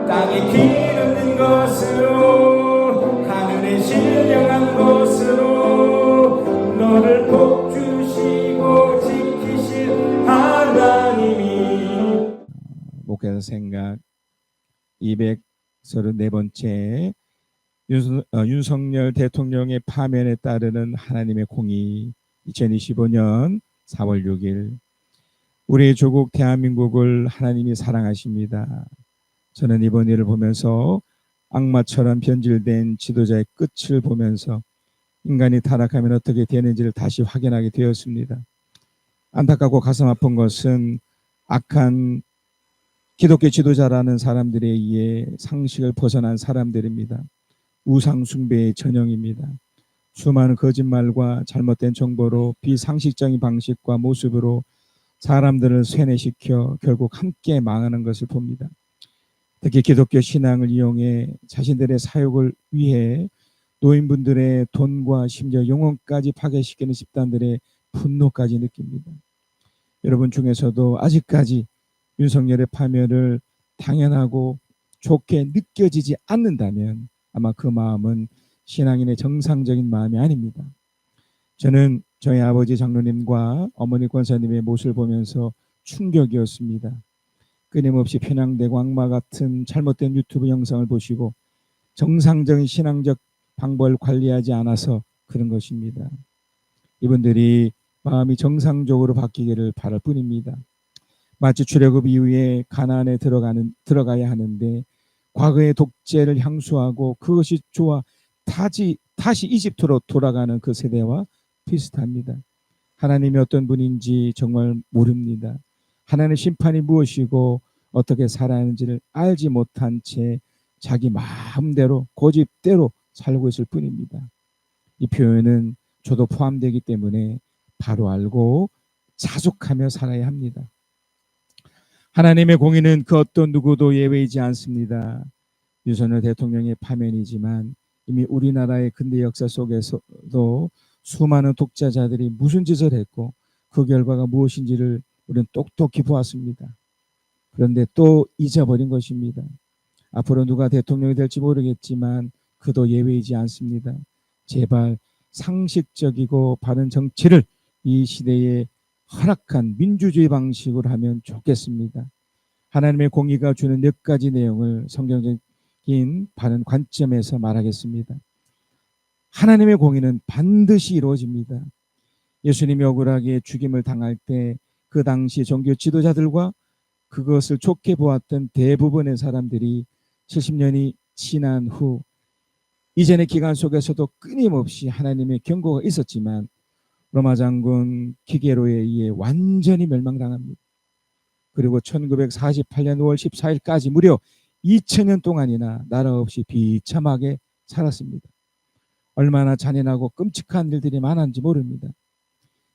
땅에 기름진 것으로 하늘에 신령한 것으로 너를 복주시고 지키실 하나님이. 목회자 생각 234번째 윤석열 대통령의 파면에 따르는 하나님의 공의. 2025년 4월 6일 우리 조국 대한민국을 하나님이 사랑하십니다. 저는 이번 일을 보면서 악마처럼 변질된 지도자의 끝을 보면서 인간이 타락하면 어떻게 되는지를 다시 확인하게 되었습니다. 안타깝고 가슴 아픈 것은 악한 기독교 지도자라는 사람들에 의해 상식을 벗어난 사람들입니다. 우상 숭배의 전형입니다. 수많은 거짓말과 잘못된 정보로 비상식적인 방식과 모습으로 사람들을 쇠뇌시켜 결국 함께 망하는 것을 봅니다. 특히 기독교 신앙을 이용해 자신들의 사욕을 위해 노인분들의 돈과 심지어 영혼까지 파괴시키는 집단들의 분노까지 느낍니다. 여러분 중에서도 아직까지 윤석열의 파면을 당연하고 좋게 느껴지지 않는다면 아마 그 마음은 신앙인의 정상적인 마음이 아닙니다. 저는 저희 아버지 장로님과 어머니 권사님의 모습을 보면서 충격이었습니다. 끊임없이 편향되고 악마 같은 잘못된 유튜브 영상을 보시고 정상적인 신앙적 방법을 관리하지 않아서 그런 것입니다. 이분들이 마음이 정상적으로 바뀌기를 바랄 뿐입니다. 마치 출애굽 이후에 가나안에 들어가야 하는데 과거의 독재를 향수하고 그것이 좋아 다시 이집트로 돌아가는 그 세대와 비슷합니다. 하나님이 어떤 분인지 정말 모릅니다. 하나님의 심판이 무엇이고 어떻게 살아야 하는지를 알지 못한 채 자기 마음대로 고집대로 살고 있을 뿐입니다. 이 표현은 저도 포함되기 때문에 바로 알고 자족하며 살아야 합니다. 하나님의 공의는 그 어떤 누구도 예외이지 않습니다. 윤석열 대통령의 파면이지만 이미 우리나라의 근대 역사 속에서도 수많은 독재자들이 무슨 짓을 했고 그 결과가 무엇인지를 우리는 똑똑히 보았습니다. 그런데 또 잊어버린 것입니다. 앞으로 누가 대통령이 될지 모르겠지만 그도 예외이지 않습니다. 제발 상식적이고 바른 정치를 이 시대에 허락한 민주주의 방식으로 하면 좋겠습니다. 하나님의 공의가 주는 몇 가지 내용을 성경적인 바른 관점에서 말하겠습니다. 하나님의 공의는 반드시 이루어집니다. 예수님이 억울하게 죽임을 당할 때 그 당시 종교 지도자들과 그것을 좋게 보았던 대부분의 사람들이 70년이 지난 후 이전의 기간 속에서도 끊임없이 하나님의 경고가 있었지만 로마 장군 기계로에 의해 완전히 멸망당합니다. 그리고 1948년 5월 14일까지 무려 2000년 동안이나 나라 없이 비참하게 살았습니다. 얼마나 잔인하고 끔찍한 일들이 많았는지 모릅니다.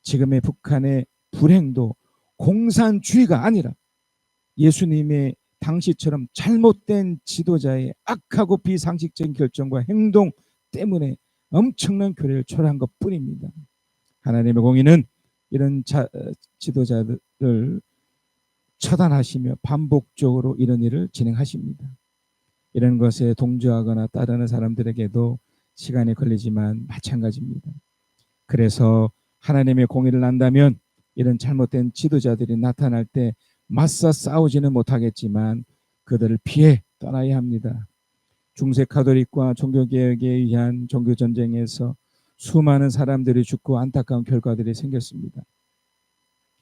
지금의 북한의 불행도 공산주의가 아니라 예수님의 당시처럼 잘못된 지도자의 악하고 비상식적인 결정과 행동 때문에 엄청난 교회를 초래한 것뿐입니다. 하나님의 공의는 이런 지도자들을 처단하시며 반복적으로 이런 일을 진행하십니다. 이런 것에 동조하거나 따르는 사람들에게도 시간이 걸리지만 마찬가지입니다. 그래서 하나님의 공의를 안다면 이런 잘못된 지도자들이 나타날 때 맞서 싸우지는 못하겠지만 그들을 피해 떠나야 합니다. 중세 가톨릭과 종교개혁에 의한 종교전쟁에서 수많은 사람들이 죽고 안타까운 결과들이 생겼습니다.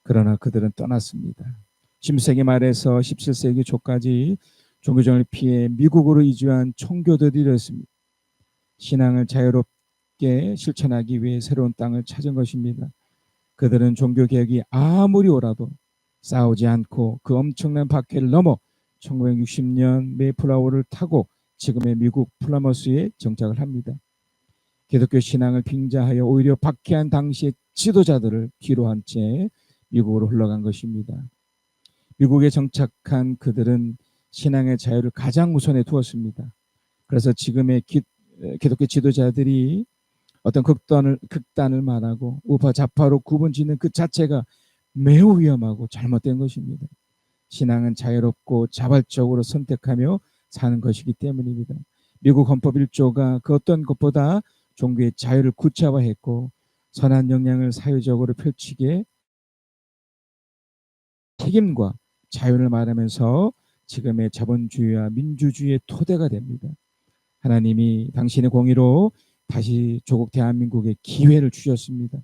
그러나 그들은 떠났습니다. 10세기 말에서 17세기 초까지 종교전을 피해 미국으로 이주한 총교들이었습니다. 신앙을 자유롭게 실천하기 위해 새로운 땅을 찾은 것입니다. 그들은 종교개혁이 아무리 오라도 싸우지 않고 그 엄청난 박해를 넘어 1960년 메이플라워를 타고 지금의 미국 플라머스에 정착을 합니다. 기독교 신앙을 빙자하여 오히려 박해한 당시의 지도자들을 뒤로 한 채 미국으로 흘러간 것입니다. 미국에 정착한 그들은 신앙의 자유를 가장 우선에 두었습니다. 그래서 지금의 기독교 지도자들이 어떤 극단을 말하고 우파 좌파로 구분짓는 그 자체가 매우 위험하고 잘못된 것입니다. 신앙은 자유롭고 자발적으로 선택하며 사는 것이기 때문입니다. 미국 헌법 1조가 그 어떤 것보다 종교의 자유를 구체화했고 선한 영향을 사회적으로 펼치게 책임과 자유를 말하면서 지금의 자본주의와 민주주의의 토대가 됩니다. 하나님이 당신의 공의로 다시 조국 대한민국에 기회를 주셨습니다.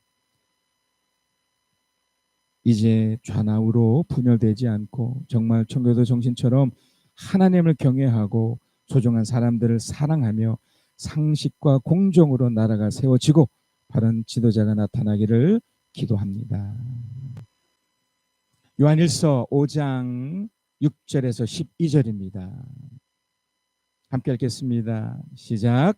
이제 좌나우로 분열되지 않고 정말 청교도 정신처럼 하나님을 경외하고 소중한 사람들을 사랑하며 상식과 공정으로 나라가 세워지고 바른 지도자가 나타나기를 기도합니다. 요한일서 5장 6절에서 12절입니다. 함께 읽겠습니다. 시작.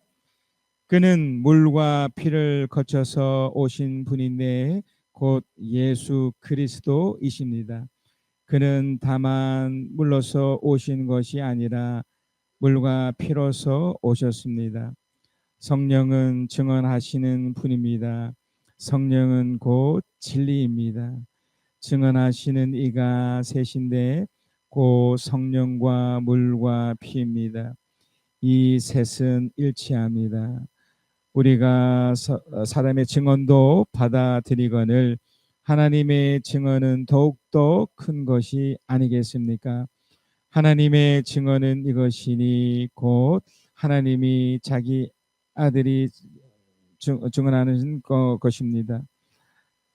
그는 물과 피를 거쳐서 오신 분인데 곧 예수 그리스도이십니다. 그는 다만 물로서 오신 것이 아니라 물과 피로서 오셨습니다. 성령은 증언하시는 분입니다. 성령은 곧 진리입니다. 증언하시는 이가 셋인데 곧 성령과 물과 피입니다. 이 셋은 일치합니다. 우리가 사람의 증언도 받아들이거늘 하나님의 증언은 더욱더 큰 것이 아니겠습니까? 하나님의 증언은 이것이니 곧 하나님이 자기 아들이 증언하는 것입니다.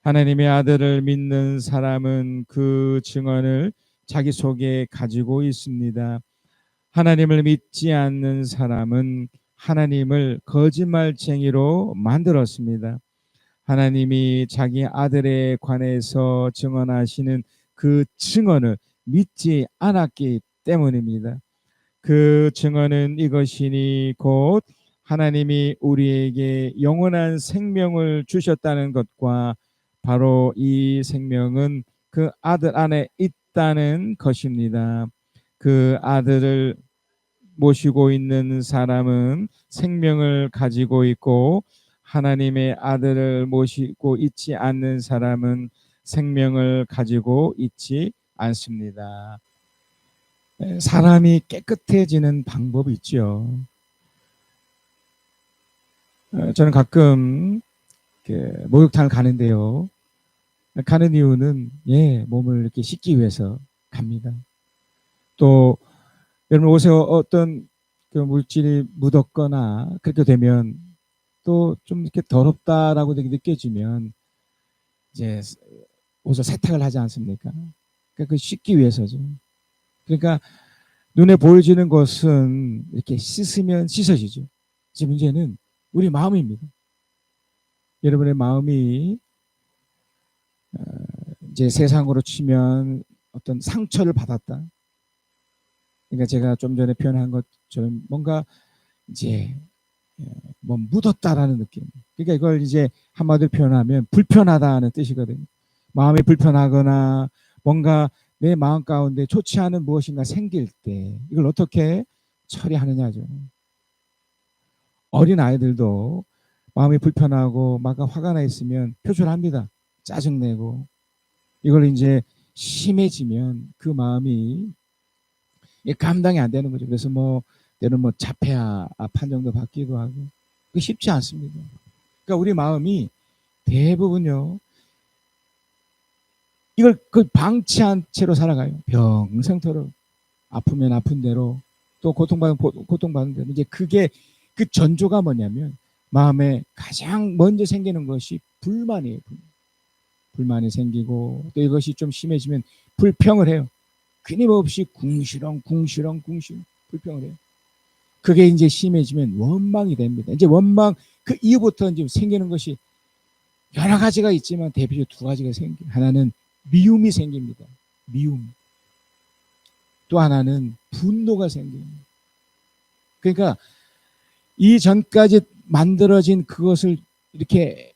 하나님의 아들을 믿는 사람은 그 증언을 자기 속에 가지고 있습니다. 하나님을 믿지 않는 사람은 하나님을 거짓말쟁이로 만들었습니다. 하나님이 자기 아들에 관해서 증언하시는 그 증언을 믿지 않았기 때문입니다. 그 증언은 이것이니 곧 하나님이 우리에게 영원한 생명을 주셨다는 것과 바로 이 생명은 그 아들 안에 있다는 것입니다. 그 아들을 모시고 있는 사람은 생명을 가지고 있고 하나님의 아들을 모시고 있지 않는 사람은 생명을 가지고 있지 않습니다. 사람이 깨끗해지는 방법이 있죠. 저는 가끔 목욕탕을 가는데요. 가는 이유는 몸을 이렇게 씻기 위해서 갑니다. 또 여러분 옷에 어떤 그 물질이 묻었거나 그렇게 되면 또 좀 이렇게 더럽다라고 느껴지면 이제 옷을 세탁을 하지 않습니까? 그러니까 그 씻기 위해서죠. 그러니까 눈에 보여지는 것은 이렇게 씻으면 씻어지죠. 지금 문제는 우리 마음입니다. 여러분의 마음이 이제 세상으로 치면 어떤 상처를 받았다. 그러니까 제가 좀 전에 표현한 것처럼 뭔가 이제 뭐 묻었다라는 느낌. 그러니까 이걸 이제 한마디로 표현하면 불편하다는 뜻이거든요. 마음이 불편하거나 뭔가 내 마음 가운데 좋지 않은 무엇인가 생길 때 이걸 어떻게 처리하느냐죠. 어린 아이들도 마음이 불편하고 막 화가 나 있으면 표출합니다. 짜증내고 이걸 이제 심해지면 그 마음이 감당이 안 되는 거죠. 그래서 때로는 자폐아 판정도 받기도 하고 그게 쉽지 않습니다. 그러니까 우리 마음이 대부분요 이걸 방치한 채로 살아가요. 평생토록 아프면 아픈 대로 또 고통받는 대로 이제 그게 그 전조가 뭐냐면 마음에 가장 먼저 생기는 것이 불만이에요. 불만이 생기고 또 이것이 좀 심해지면 불평을 해요. 끊임없이 궁시렁 불평을 해요. 그게 이제 심해지면 원망이 됩니다. 이제 원망 그 이후부터 이제 생기는 것이 여러 가지가 있지만 대표적으로 두 가지가 생겨요. 하나는 미움이 생깁니다. 미움. 또 하나는 분노가 생깁니다. 그러니까 이전까지 만들어진 그것을 이렇게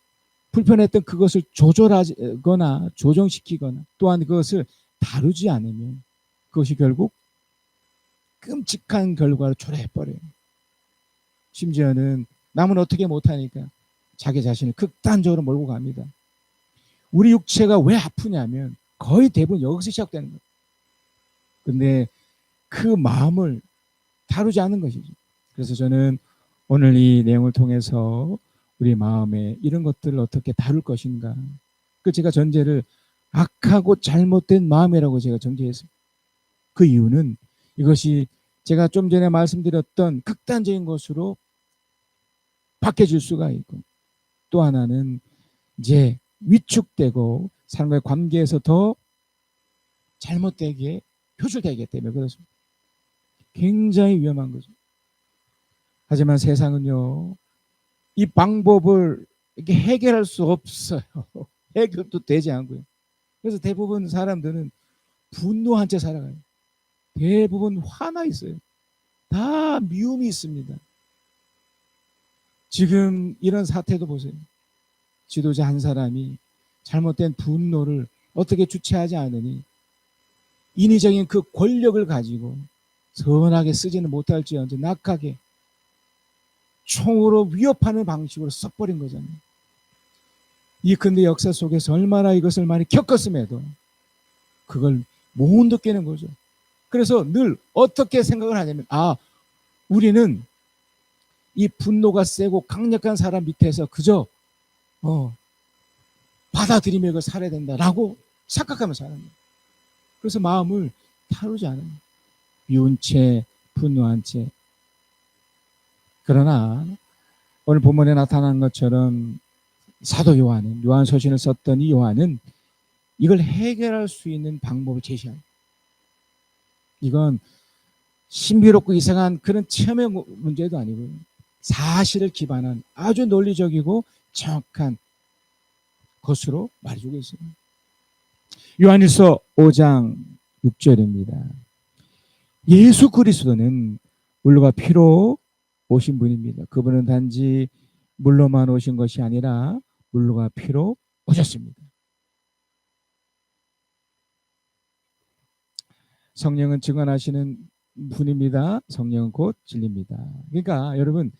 불편했던 그것을 조절하거나 조정시키거나 또한 그것을 다루지 않으면 그것이 결국 끔찍한 결과로 초래해버려요. 심지어는 남은 어떻게 못하니까 자기 자신을 극단적으로 몰고 갑니다. 우리 육체가 왜 아프냐면 거의 대부분 여기서 시작되는 거예요. 근데 그 마음을 다루지 않는 것이죠. 그래서 저는 오늘 이 내용을 통해서 우리 마음에 이런 것들을 어떻게 다룰 것인가, 그 제가 전제를 악하고 잘못된 마음이라고 제가 전제했습니다. 그 이유는 이것이 제가 좀 전에 말씀드렸던 극단적인 것으로 바뀌어질 수가 있고, 또 하나는 이제 위축되고 사람과의 관계에서 더 잘못되게 표출되기 때문에 그렇습니다. 굉장히 위험한 거죠. 하지만 세상은요, 이 방법을 이렇게 해결할 수 없어요. 해결도 되지 않고요. 그래서 대부분 사람들은 분노한 채 살아가요. 대부분 화나 있어요. 다 미움이 있습니다. 지금 이런 사태도 보세요. 지도자 한 사람이 잘못된 분노를 어떻게 주체하지 않으니 인위적인 그 권력을 가지고 선하게 쓰지는 못할지언정 낙하게 총으로 위협하는 방식으로 써버린 거잖아요. 이 근대 역사 속에서 얼마나 이것을 많이 겪었음에도 그걸 못 느끼는 거죠. 그래서 늘 어떻게 생각을 하냐면, 우리는 이 분노가 세고 강력한 사람 밑에서 그저 받아들이며 이걸 살아야 된다라고 착각하면서 사는 거예요. 그래서 마음을 다루지 않아요. 미운 채, 분노한 채. 그러나 오늘 본문에 나타난 것처럼 사도 요한은, 요한서신을 썼던 이 요한은 이걸 해결할 수 있는 방법을 제시합니다. 이건 신비롭고 이상한 그런 체험의 문제도 아니고요. 사실을 기반한 아주 논리적이고 정확한 것으로 말해주고 있습니다. 요한일서 5장 6절입니다. 예수 그리스도는 물과 피로 오신 분입니다. 그분은 단지 물로만 오신 것이 아니라 물과 피로 오셨습니다. 성령은 증언하시는 분입니다. 성령은 곧 진리입니다. 그러니까 여러분,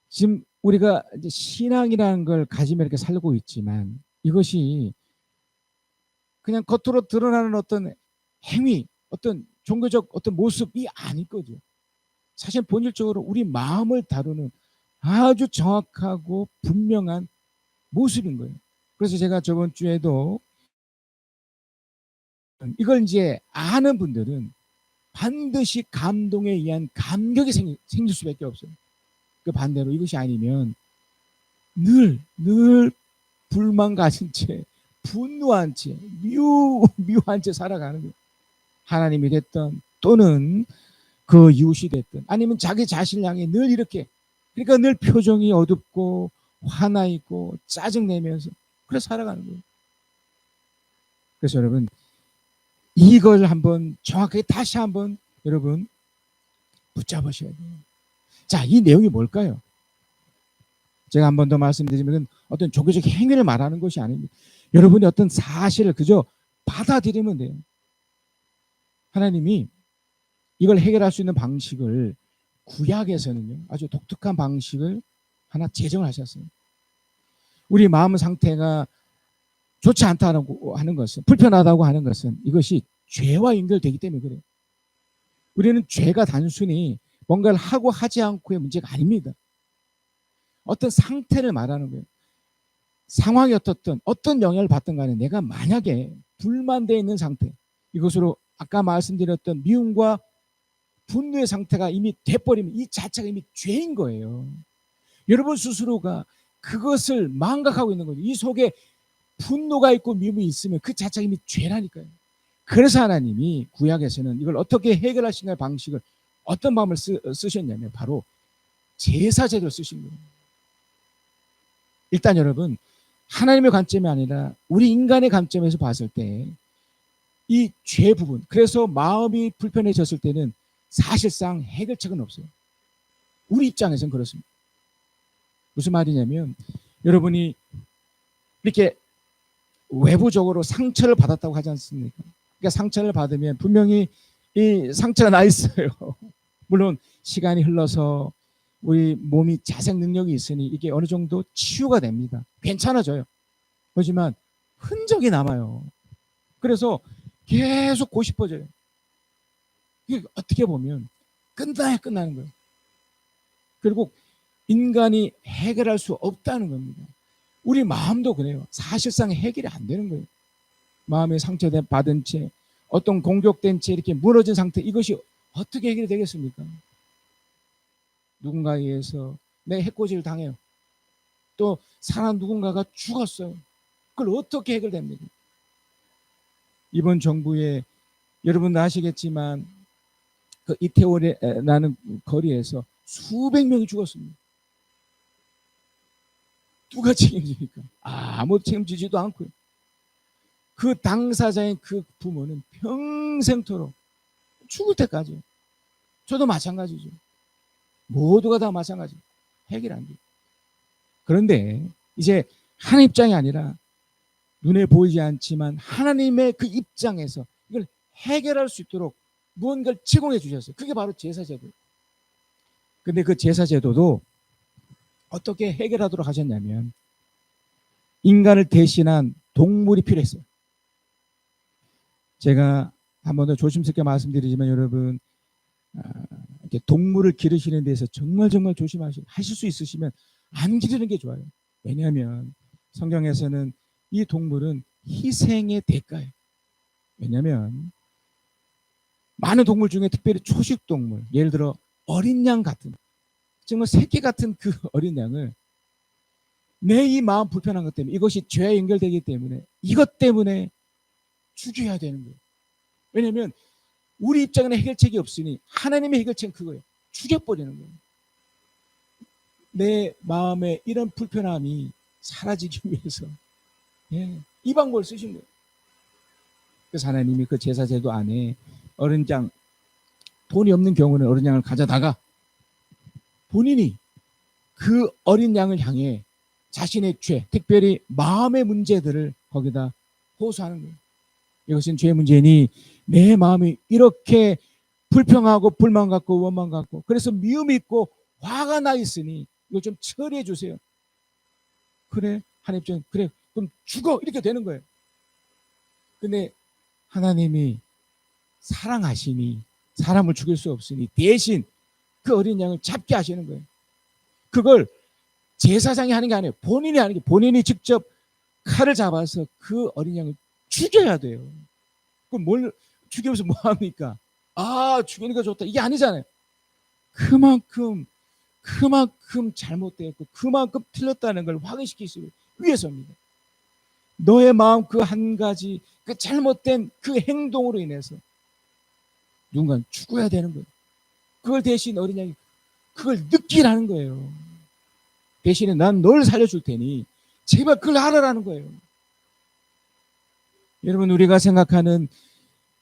지금 우리가 이제 신앙이라는 걸 가지며 이렇게 살고 있지만 이것이 그냥 겉으로 드러나는 어떤 행위, 어떤 종교적 어떤 모습이 아닐 거죠. 사실 본질적으로 우리 마음을 다루는 아주 정확하고 분명한 모습인 거예요. 그래서 제가 저번 주에도 이걸 이제 아는 분들은 반드시 감동에 의한 감격이 생길 수밖에 없어요. 그 반대로 이것이 아니면 늘 불만 가진 채, 분노한 채, 미워한 채 살아가는 거예요. 하나님이 됐든 또는 그 이웃이 됐든 아니면 자기 자신을 향해 늘 이렇게, 그러니까 늘 표정이 어둡고 화나 있고 짜증내면서 그래서 살아가는 거예요. 그래서 여러분, 이걸 한번 정확하게 다시 한번 여러분 붙잡으셔야 돼요. 자, 이 내용이 뭘까요? 제가 한 번 더 말씀드리면 어떤 종교적 행위를 말하는 것이 아닙니다. 여러분이 어떤 사실을 그저 받아들이면 돼요. 하나님이 이걸 해결할 수 있는 방식을 구약에서는요, 아주 독특한 방식을 하나 제정을 하셨어요. 우리 마음 상태가 좋지 않다고 하는 것은, 불편하다고 하는 것은 이것이 죄와 연결되기 때문에 그래요. 우리는 죄가 단순히 뭔가를 하고 하지 않고의 문제가 아닙니다. 어떤 상태를 말하는 거예요. 상황이 어떤 영향을 받든 간에 내가 만약에 불만되어 있는 상태, 이것으로 아까 말씀드렸던 미움과 분노의 상태가 이미 돼버리면 이 자체가 이미 죄인 거예요. 여러분 스스로가 그것을 망각하고 있는 거죠. 이 속에 분노가 있고 미움이 있으면 그 자체가 이미 죄라니까요. 그래서 하나님이 구약에서는 이걸 어떻게 해결하시는 방식을, 어떤 방법을 쓰셨냐면 바로 제사제도를 쓰신 거예요. 일단 여러분, 하나님의 관점이 아니라 우리 인간의 관점에서 봤을 때 이 죄 부분, 그래서 마음이 불편해졌을 때는 사실상 해결책은 없어요. 우리 입장에서는 그렇습니다. 무슨 말이냐면, 여러분이 이렇게 외부적으로 상처를 받았다고 하지 않습니까? 그러니까 상처를 받으면 분명히 이 상처가 나 있어요. 물론 시간이 흘러서 우리 몸이 자생 능력이 있으니 이게 어느 정도 치유가 됩니다. 괜찮아져요. 하지만 흔적이 남아요. 그래서 계속 고집어져요. 이게 어떻게 보면 끝나야 끝나는 거예요. 그리고 인간이 해결할 수 없다는 겁니다. 우리 마음도 그래요. 사실상 해결이 안 되는 거예요. 마음에 상처받은 채, 어떤 공격된 채 이렇게 무너진 상태, 이것이 어떻게 해결이 되겠습니까? 누군가에 의해서 내 해코지를 당해요. 또 사람 누군가가 죽었어요. 그걸 어떻게 해결됩니까? 이번 정부에 여러분도 아시겠지만 그 이태원이라는 거리에서 수백 명이 죽었습니다. 누가 책임집니까? 아무도 책임지지도 않고요. 그 당사자인 그 부모는 평생토록 죽을 때까지, 저도 마찬가지죠. 모두가 다 마찬가지. 해결 안 돼요. 그런데 이제 한 입장이 아니라 눈에 보이지 않지만 하나님의 그 입장에서 이걸 해결할 수 있도록 무언가를 제공해 주셨어요. 그게 바로 제사제도. 근데 그 제사제도도 어떻게 해결하도록 하셨냐면 인간을 대신한 동물이 필요했어요. 제가 한 번 더 조심스럽게 말씀드리지만 여러분, 이렇게 동물을 기르시는 데서 정말 조심하시고, 하실 수 있으시면 안 기르는 게 좋아요. 왜냐하면 성경에서는 이 동물은 희생의 대가예요. 왜냐하면 많은 동물 중에 특별히 초식 동물, 예를 들어 어린 양 같은, 정말 새끼 같은 그 어린 양을 내 이 마음 불편한 것 때문에, 이것이 죄에 연결되기 때문에 이것 때문에 죽여야 되는 거예요. 왜냐하면 우리 입장에는 해결책이 없으니 하나님의 해결책은 그거예요. 죽여버리는 거예요. 내 마음에 이런 불편함이 사라지기 위해서 이 방법을 쓰신 거예요. 그래서 하나님이 그 제사제도 안에 어린 양, 돈이 없는 경우는 어린 양을 가져다가 본인이 그 어린 양을 향해 자신의 죄, 특별히 마음의 문제들을 거기다 호소하는 거예요. 이것은 죄의 문제니 내 마음이 이렇게 불평하고 불만 갖고 원망 갖고 그래서 미움이 있고 화가 나 있으니 이거 좀 처리해 주세요. 그래, 하나님 입장에 그래, 그럼 죽어, 이렇게 되는 거예요. 근데 하나님이 사랑하시니 사람을 죽일 수 없으니 대신 그 어린 양을 잡게 하시는 거예요. 그걸 제사장이 하는 게 아니에요. 본인이 하는 게, 본인이 직접 칼을 잡아서 그 어린 양을 죽여야 돼요. 그럼 뭘 죽이면서 뭐 합니까? 아, 죽이니까 좋다, 이게 아니잖아요. 그만큼 잘못되었고 그만큼 틀렸다는 걸 확인시키기 위해서입니다. 너의 마음 그 한 가지 그 잘못된 그 행동으로 인해서 누군가는 죽어야 되는 거예요. 그걸 대신 어린 양이 그걸 느끼라는 거예요. 대신에 난 널 살려줄 테니 제발 그걸 알아라는 거예요. 여러분, 우리가 생각하는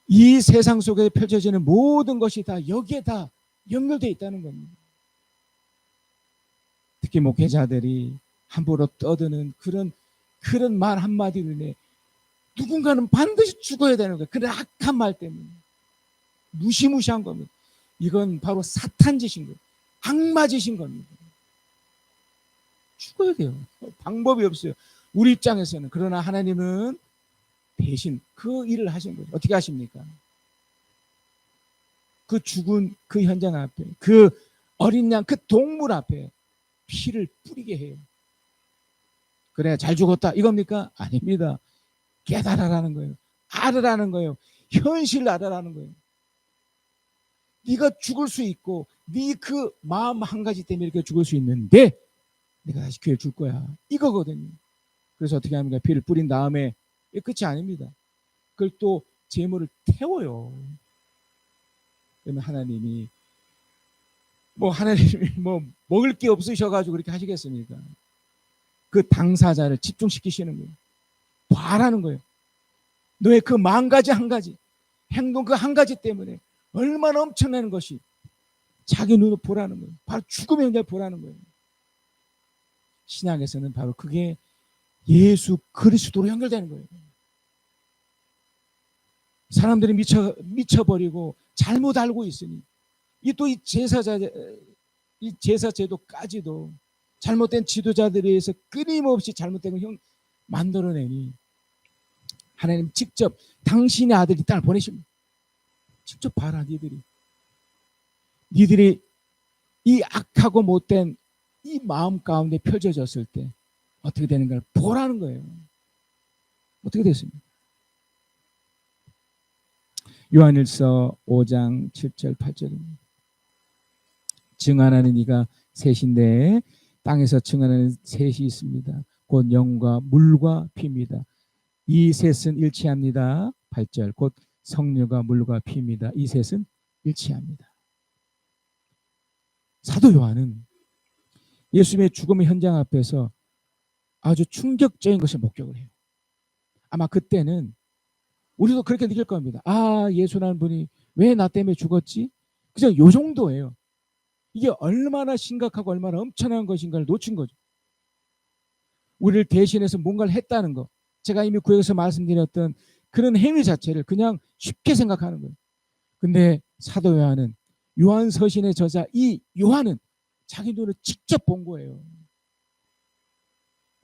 이 세상 속에 펼쳐지는 모든 것이 다 여기에 다 연결되어 있다는 겁니다. 특히 목회자들이 함부로 떠드는 그런 말 한마디로 인해 누군가는 반드시 죽어야 되는 거예요. 그런 악한 말 때문에. 무시무시한 겁니다. 이건 바로 사탄 짓인 거예요. 악마 짓인 겁니다. 죽어야 돼요. 방법이 없어요. 우리 입장에서는. 그러나 하나님은 대신 그 일을 하신 거죠. 어떻게 하십니까? 그 죽은 그 현장 앞에, 그 어린 양, 그 동물 앞에 피를 뿌리게 해요. 그래, 잘 죽었다, 이겁니까? 아닙니다. 깨달아라는 거예요. 알아라는 거예요. 현실을 알아라는 거예요. 네가 죽을 수 있고 네 그 마음 한 가지 때문에 이렇게 죽을 수 있는데 내가 다시 기회를 줄 거야, 이거거든요. 그래서 어떻게 합니까? 피를 뿌린 다음에 끝이 아닙니다. 그걸 또 제물을 태워요. 그러면 하나님이 먹을 게 없으셔가지고 그렇게 하시겠습니까? 그 당사자를 집중시키시는 거예요. 봐라는 거예요. 너의 그 만 가지 한 가지 행동 그 한 가지 때문에 얼마나 엄청나는 것이 자기 눈으로 보라는 거예요. 바로 죽음의 현장을 보라는 거예요. 신약에서는 바로 그게 예수 그리스도로 연결되는 거예요. 사람들이 미쳐버리고 잘못 알고 있으니 이 제사 제도까지도 잘못된 지도자들에 의해서 끊임없이 잘못된 걸 만들어내니 하나님 직접 당신의 아들 이 땅을 보내십니다. 직접 봐라, 니들이 니들이 이 악하고 못된 이 마음 가운데 펼쳐졌을 때 어떻게 되는가를 보라는 거예요. 어떻게 됐습니까? 요한일서 5장 7절 8절입니다. 증언하는 이가 셋인데 땅에서 증언하는 셋이 있습니다. 곧 영과 물과 피입니다. 이 셋은 일치합니다. 8절 곧 성령과 물과 피입니다. 이 셋은 일치합니다. 사도 요한은 예수님의 죽음의 현장 앞에서 아주 충격적인 것을 목격을 해요. 아마 그때는 우리도 그렇게 느낄 겁니다. 아, 예수라는 분이 왜 나 때문에 죽었지? 그냥 요 정도예요. 이게 얼마나 심각하고 얼마나 엄청난 것인가를 놓친 거죠. 우리를 대신해서 뭔가를 했다는 거. 제가 이미 구역에서 말씀드렸던 그런 행위 자체를 그냥 쉽게 생각하는 거예요. 근데 사도 요한은, 요한서신의 저자 이 요한은 자기 눈으로 직접 본 거예요.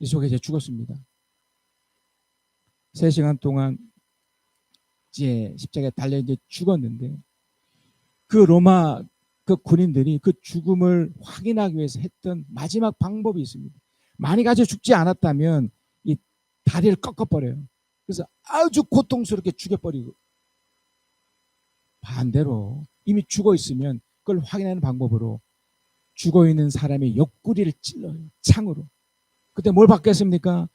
이 속에 이제 죽었습니다. 3시간 동안 이제 십자가에 달려 이제 죽었는데 그 로마 그 군인들이 그 죽음을 확인하기 위해서 했던 마지막 방법이 있습니다. 만약 아주 죽지 않았다면 이 다리를 꺾어버려요. 그래서 아주 고통스럽게 죽여버리고, 반대로 이미 죽어 있으면 그걸 확인하는 방법으로 죽어 있는 사람의 옆구리를 찔러요. 창으로. 그때 뭘 받겠습니까?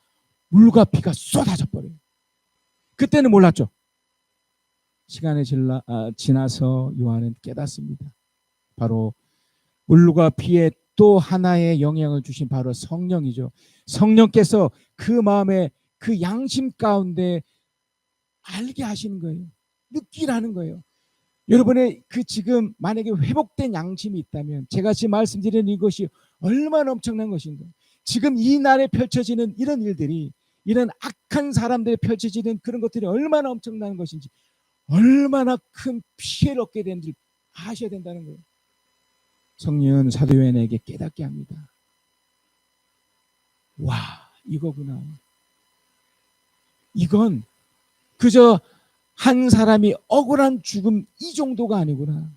물과 피가 쏟아져 버려요. 그때는 몰랐죠. 시간이 지나서 요한은 깨닫습니다. 바로 물과 피에 또 하나의 영향을 주신 바로 성령이죠. 성령께서 그 마음에 그 양심 가운데 알게 하시는 거예요. 느끼라는 거예요. 여러분의 그 지금 만약에 회복된 양심이 있다면 제가 지금 말씀드리는 이것이 얼마나 엄청난 것인가. 지금 이 날에 펼쳐지는 이런 일들이, 이런 악한 사람들에 펼쳐지는 그런 것들이 얼마나 엄청난 것인지, 얼마나 큰 피해를 얻게 되는지 아셔야 된다는 거예요. 성령은 사도 요한에게 깨닫게 합니다. 와, 이거구나. 이건 그저 한 사람이 억울한 죽음 이 정도가 아니구나.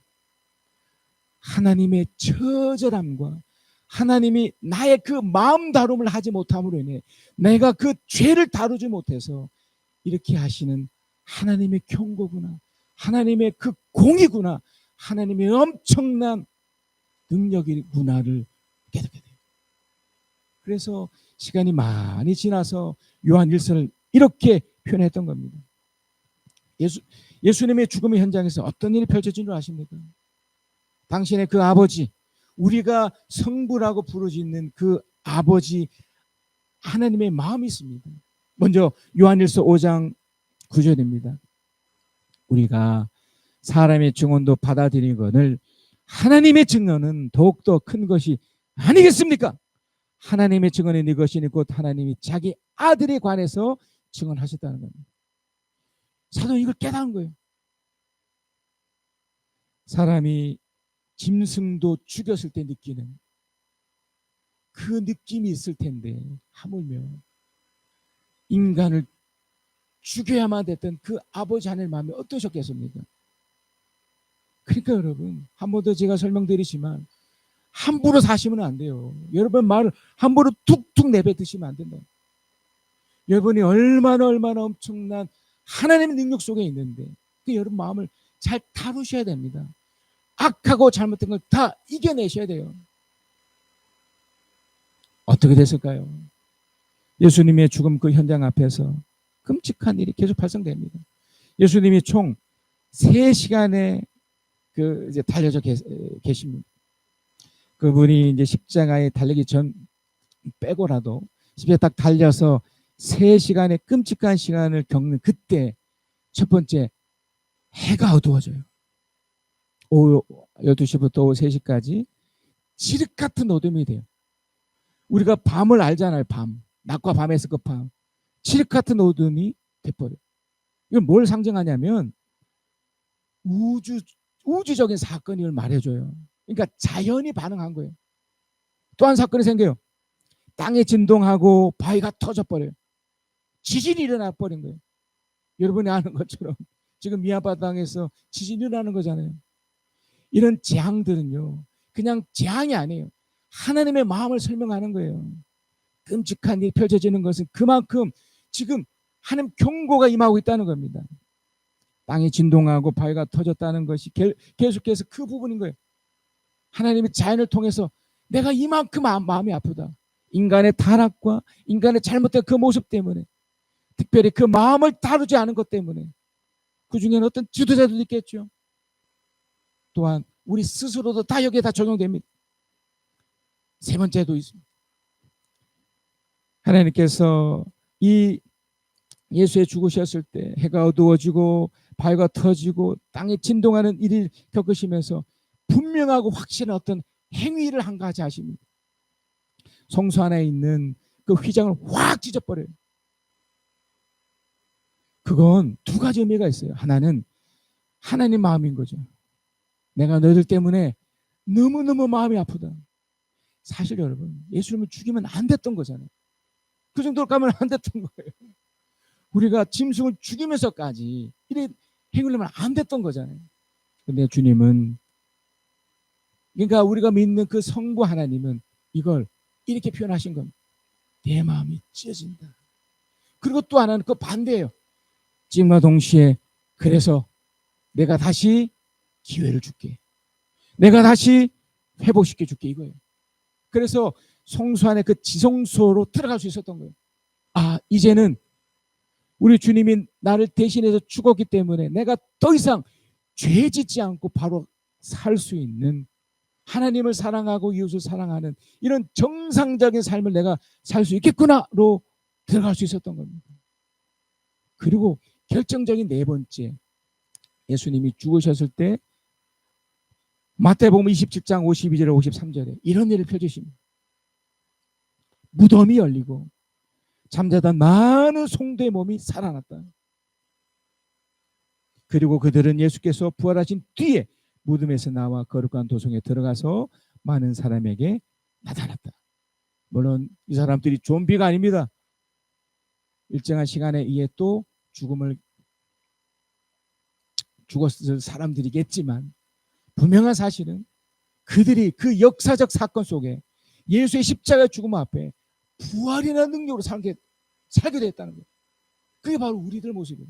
하나님의 처절함과 하나님이 나의 그 마음 다룸을 하지 못함으로 인해 내가 그 죄를 다루지 못해서 이렇게 하시는 하나님의 경고구나. 하나님의 그 공의구나. 하나님의 엄청난 능력이구나를 깨닫게 돼요. 그래서 시간이 많이 지나서 요한 1서를 이렇게 표현했던 겁니다. 예수님의 죽음의 현장에서 어떤 일이 펼쳐진 줄 아십니까? 당신의 그 아버지, 우리가 성부라고 부르짖는 그 아버지 하나님의 마음이 있습니다. 먼저 요한일서 5장 9절입니다. 우리가 사람의 증언도 받아들이거늘 하나님의 증언은 더욱더 큰 것이 아니겠습니까? 하나님의 증언은 이것이니 곧 하나님이 자기 아들에 관해서 증언하셨다는 겁니다. 사도 이걸 깨달은 거예요. 사람이 짐승도 죽였을 때 느끼는 그 느낌이 있을 텐데 하물며 인간을 죽여야만 됐던 그 아버지 하나님의 마음이 어떠셨겠습니까? 그러니까 여러분, 한 번 더 제가 설명드리지만 함부로 사시면 안 돼요. 여러분 말을 함부로 툭툭 내뱉으시면 안 된다. 여러분이 얼마나 엄청난 하나님의 능력 속에 있는데 그 여러분 마음을 잘 다루셔야 됩니다. 악하고 잘못된 걸 다 이겨내셔야 돼요. 어떻게 됐을까요? 예수님의 죽음 그 현장 앞에서 끔찍한 일이 계속 발생됩니다. 예수님이 총 3시간에 이제 달려져 계십니다. 그분이 이제 십자가에 달리기 전 빼고라도 십자가에 딱 달려서 3시간의 끔찍한 시간을 겪는 그때 첫 번째, 해가 어두워져요. 오후 12시부터 오후 3시까지 칠흑 같은 어둠이 돼요. 우리가 밤을 알잖아요. 밤. 낮과 밤에서 그 밤. 칠흑 같은 어둠이 돼버려요. 이건 뭘 상징하냐면 우주적인 사건을 말해줘요. 그러니까 자연이 반응한 거예요. 또 한 사건이 생겨요. 땅이 진동하고 바위가 터져버려요. 지진이 일어나 버린 거예요. 여러분이 아는 것처럼 지금 미얀마 땅에서 지진이 일어나는 거잖아요. 이런 재앙들은요, 그냥 재앙이 아니에요. 하나님의 마음을 설명하는 거예요. 끔찍한 일이 펼쳐지는 것은 그만큼 지금 하나님 경고가 임하고 있다는 겁니다. 땅이 진동하고 바위가 터졌다는 것이 계속해서 그 부분인 거예요. 하나님이 자연을 통해서 내가 이만큼 마음이 아프다. 인간의 타락과 인간의 잘못된 그 모습 때문에, 특별히 그 마음을 다루지 않은 것 때문에, 그 중에는 어떤 지도자들도 있겠죠. 또한 우리 스스로도 다 여기에 다 적용됩니다. 세 번째도 있습니다. 하나님께서 이 예수의 죽으셨을 때 해가 어두워지고 바위가 터지고 땅이 진동하는 일을 겪으시면서 분명하고 확실한 어떤 행위를 한 가지 하십니다. 성소 안에 있는 그 휘장을 확 찢어버려요. 그건 두 가지 의미가 있어요. 하나는 하나님 마음인 거죠. 내가 너희들 때문에 너무너무 마음이 아프다. 사실 여러분, 예수님을 죽이면 안 됐던 거잖아요. 그 정도로 가면 안 됐던 거예요. 우리가 짐승을 죽이면서까지 이래 행위를 하면 안 됐던 거잖아요. 근데 주님은, 그러니까 우리가 믿는 그 성부 하나님은 이걸 이렇게 표현하신 겁니다. 내 마음이 찢어진다. 그리고 또 하나는 그 반대예요. 지금과 동시에 그래서 내가 다시 기회를 줄게. 내가 다시 회복시켜 줄게, 이거예요. 그래서 성소 안에 그 지성소로 들어갈 수 있었던 거예요. 아, 이제는 우리 주님이 나를 대신해서 죽었기 때문에 내가 더 이상 죄 짓지 않고 바로 살 수 있는, 하나님을 사랑하고 이웃을 사랑하는 이런 정상적인 삶을 내가 살 수 있겠구나로 들어갈 수 있었던 겁니다. 그리고 결정적인 네 번째, 예수님이 죽으셨을 때 마태복음 27장 52절에 53절에 이런 일을 펼치십니다. 무덤이 열리고 잠자던 많은 성도의 몸이 살아났다. 그리고 그들은 예수께서 부활하신 뒤에 무덤에서 나와 거룩한 도성에 들어가서 많은 사람에게 나타났다. 물론 이 사람들이 좀비가 아닙니다. 일정한 시간에 의해 또 죽었을 사람들이겠지만, 분명한 사실은 그들이 그 역사적 사건 속에 예수의 십자가의 죽음 앞에 부활이라는 능력으로 살게 됐다는 거예요. 그게 바로 우리들 모습이에요.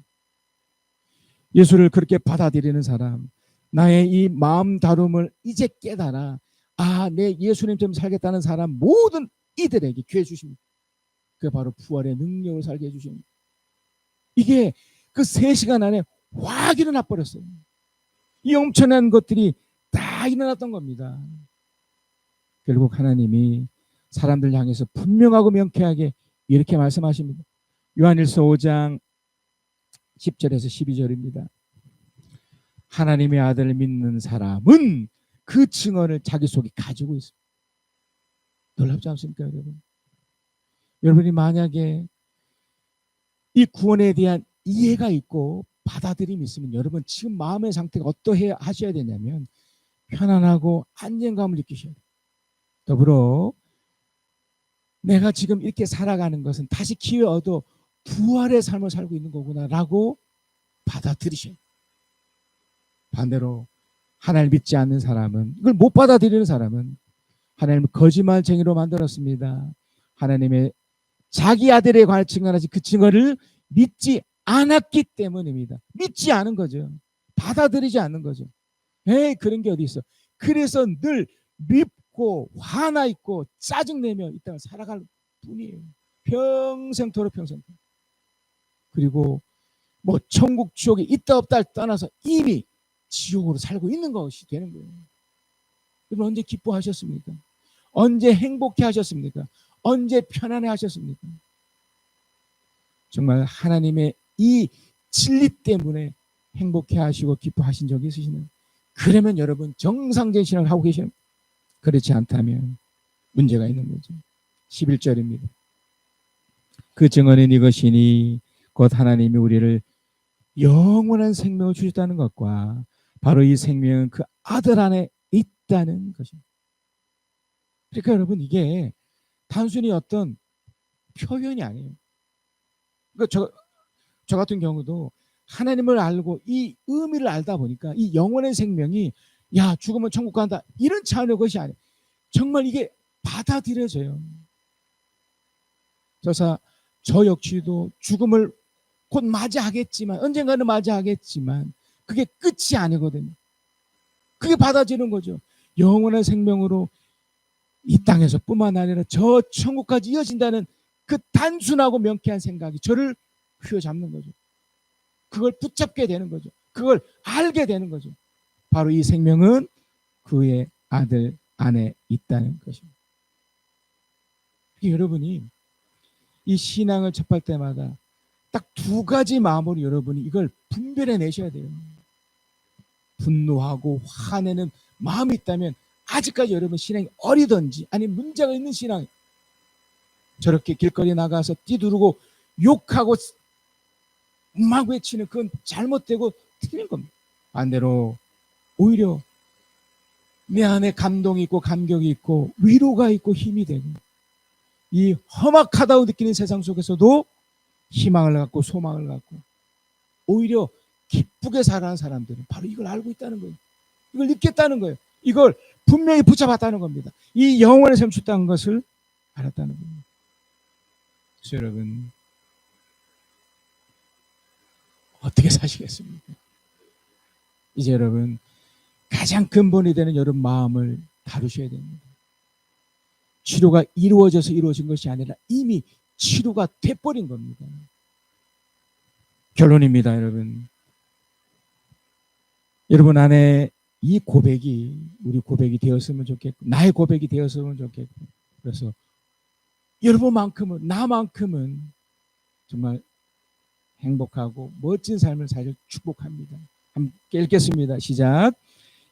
예수를 그렇게 받아들이는 사람, 나의 이 마음 다름을 이제 깨달아, 아, 내 예수님 때문에 살겠다는 사람 모든 이들에게 기회 주십니다. 그게 바로 부활의 능력을 살게 해주십니다. 이게 그 3시간 안에 확 일어나 버렸어요. 이 엄청난 것들이 다 일어났던 겁니다. 결국 하나님이 사람들 향해서 분명하고 명쾌하게 이렇게 말씀하십니다. 요한일서 5장 10절에서 12절입니다. 하나님의 아들을 믿는 사람은 그 증언을 자기 속에 가지고 있습니다. 놀랍지 않습니까, 여러분? 여러분이 만약에 이 구원에 대한 이해가 있고 받아들임이 있으면 여러분 지금 마음의 상태가 어떠해 하셔야 되냐면 편안하고 안정감을 느끼셔야 돼요. 더불어 내가 지금 이렇게 살아가는 것은 다시 기회 얻어 부활의 삶을 살고 있는 거구나라고 받아들이셔야 돼요. 반대로 하나님을 믿지 않는 사람은, 이걸 못 받아들이는 사람은 하나님을 거짓말쟁이로 만들었습니다. 하나님의 자기 아들에 관한 증언하지 그 증언을 믿지 않았기 때문입니다. 믿지 않은 거죠. 받아들이지 않는 거죠. 에이, 그런 게 어디 있어. 그래서 늘 밉고 화나 있고 짜증내며 이 땅을 살아갈 뿐이에요. 평생토록 평생토록. 그리고 뭐 천국 지옥이 있다 없다를 떠나서 이미 지옥으로 살고 있는 것이 되는 거예요. 여러분 언제 기뻐하셨습니까? 언제 행복해 하셨습니까? 언제 편안해 하셨습니까? 정말 하나님의 이 진리 때문에 행복해 하시고 기뻐하신 적이 있으시나요? 그러면 여러분 정상적인 신앙을 하고 계시는, 그렇지 않다면 문제가 있는 거죠. 11절입니다. 그 증언은 이것이니 곧 하나님이 우리를 영원한 생명을 주셨다는 것과 바로 이 생명은 그 아들 안에 있다는 것입니다. 그러니까 여러분 이게 단순히 어떤 표현이 아니에요. 그러니까 저 같은 경우도 하나님을 알고 이 의미를 알다 보니까 이 영원의 생명이 야 죽으면 천국 간다 이런 차원의 것이 아니에요. 정말 이게 받아들여져요. 그래서 저 역시도 죽음을 곧 맞이하겠지만 언젠가는 맞이하겠지만 그게 끝이 아니거든요. 그게 받아지는 거죠. 영원한 생명으로 이 땅에서 뿐만 아니라 저 천국까지 이어진다는 그 단순하고 명쾌한 생각이 저를 휘어잡는 거죠. 그걸 붙잡게 되는 거죠. 그걸 알게 되는 거죠. 바로 이 생명은 그의 아들 안에 있다는 것입니다. 여러분이 이 신앙을 접할 때마다 딱 두 가지 마음으로 여러분이 이걸 분별해 내셔야 돼요. 분노하고 화내는 마음이 있다면 아직까지 여러분 신앙이 어리든지 아니면 문제가 있는 신앙, 저렇게 길거리 나가서 뛰두르고 욕하고 막 외치는 그건 잘못되고 틀린 겁니다. 반대로 오히려 내 안에 감동이 있고 감격이 있고 위로가 있고 힘이 되고 이 험악하다고 느끼는 세상 속에서도 희망을 갖고 소망을 갖고 오히려 기쁘게 살아가는 사람들은 바로 이걸 알고 있다는 거예요. 이걸 느꼈다는 거예요. 이걸 분명히 붙잡았다는 겁니다. 이 영원의 삶을 줬다는 것을 알았다는 겁니다. 그래서 여러분 어떻게 사시겠습니까? 이제 여러분 가장 근본이 되는 여러분 마음을 다루셔야 됩니다. 치료가 이루어져서 이루어진 것이 아니라 이미 치료가 돼버린 겁니다. 결론입니다, 여러분. 여러분 안에 이 고백이 우리 고백이 되었으면 좋겠고 나의 고백이 되었으면 좋겠고 그래서 여러분만큼은 나만큼은 정말 행복하고 멋진 삶을 살 축복합니다. 함께 읽겠습니다. 시작.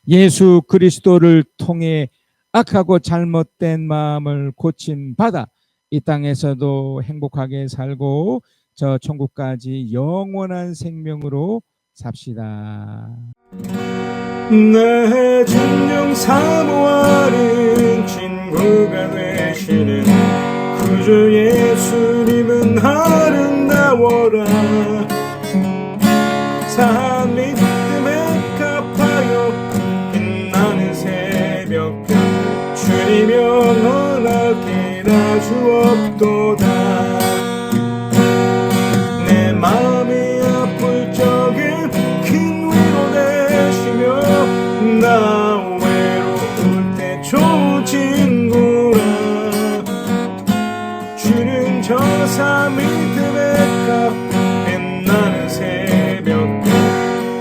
예수 그리스도를 통해 악하고 잘못된 마음을 고침 받아 이 땅에서도 행복하게 살고 저 천국까지 영원한 생명으로 삽시다. 내 진정 사모하는 친구가 되시는 구주 예수님은 아름다워라. 산 믿음에 갚아요 빛나는 새벽 주님여 너나게나 주옵도다. 내 마음이 아플 적에 큰 위로 되시며 나 외로울 때 좋은 친구라. 주는 저 산 믿음에 값 빛나는 새벽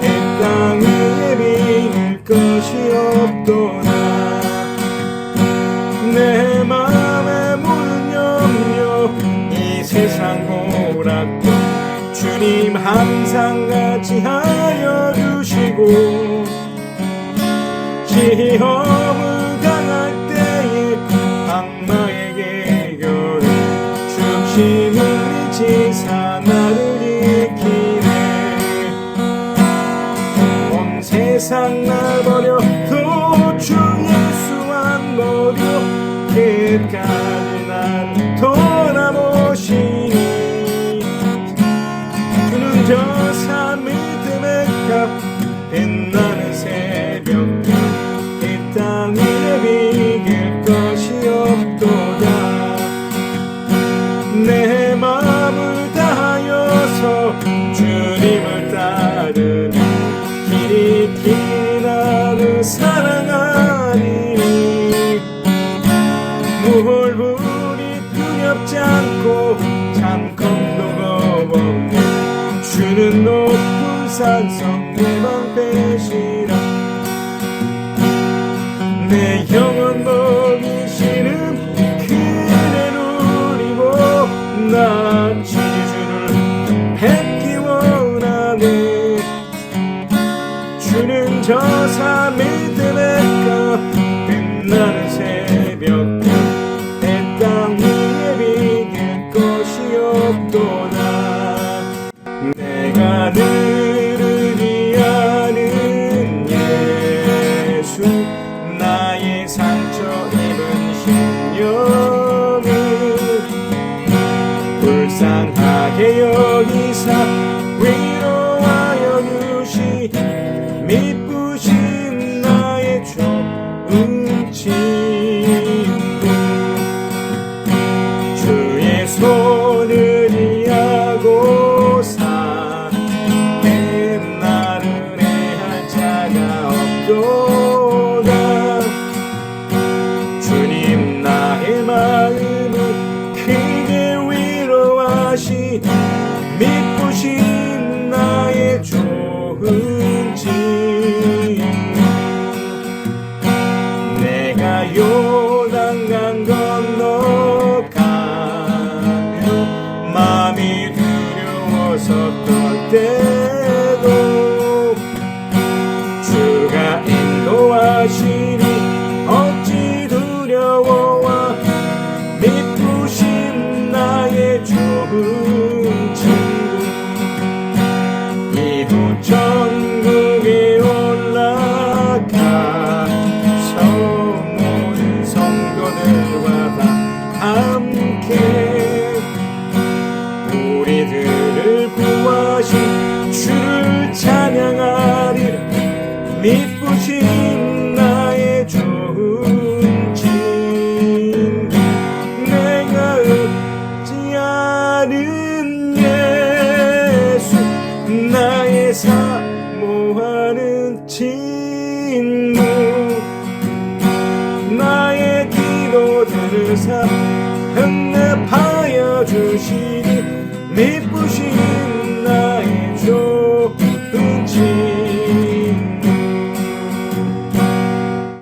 이 땅 위에 비길 것이 없도다. 내 마음에 모든 염려 이 세상 고락도 주님 항상 같이 하여 주시고 시험을 당할 때에 악마에게 겨루 중심을 지사 나를 지키네. 온 세상 날 버려도 주 예수 안 버려 끝까지 날 돌아보시니 주는 저 산 믿음의 값 빛나는 새벽 이 땅 위에 비길 것이 없도다. 내 마음을 다하여서 주님을 따르니 길이 길이 나를 사랑하니 무홀불이 두렵지 않고 참 겁도 없네. 주는 높은 산성 내 방패시라. 내 영혼 먹이시는 그대 누리고 나 지주를 뵙기 원하네. 주는 저 산 믿음의 값 빛나는 새벽 내 땅 위에 비길 것이 없도다. 내가 들으니 아는 예수 나의 상처 입은 심령을 불쌍하게 여기사 위로하여 주시 미쁘신 나의 친구 주의 손을 이하고사 나를 해할 자가 없도다. 주님 나의 마음을 크게 위로하시 미쁘신 나의 좋은 친구 내가 요단강 건너가며 마음이 두려워서 떨 때도 주가 인도하시니 어찌 두려워와 미쁘신 나의 좋은 친구 이곳 천국에 올라가서 모든 성도들과 다 함께 우리들을 구하신 주를 찬양하리라. 미쁘신 나의 좋은 친구 내가 얻지 않은 예수 나의 사모하는 친구 나의 기도 들으사 응답하여 주시니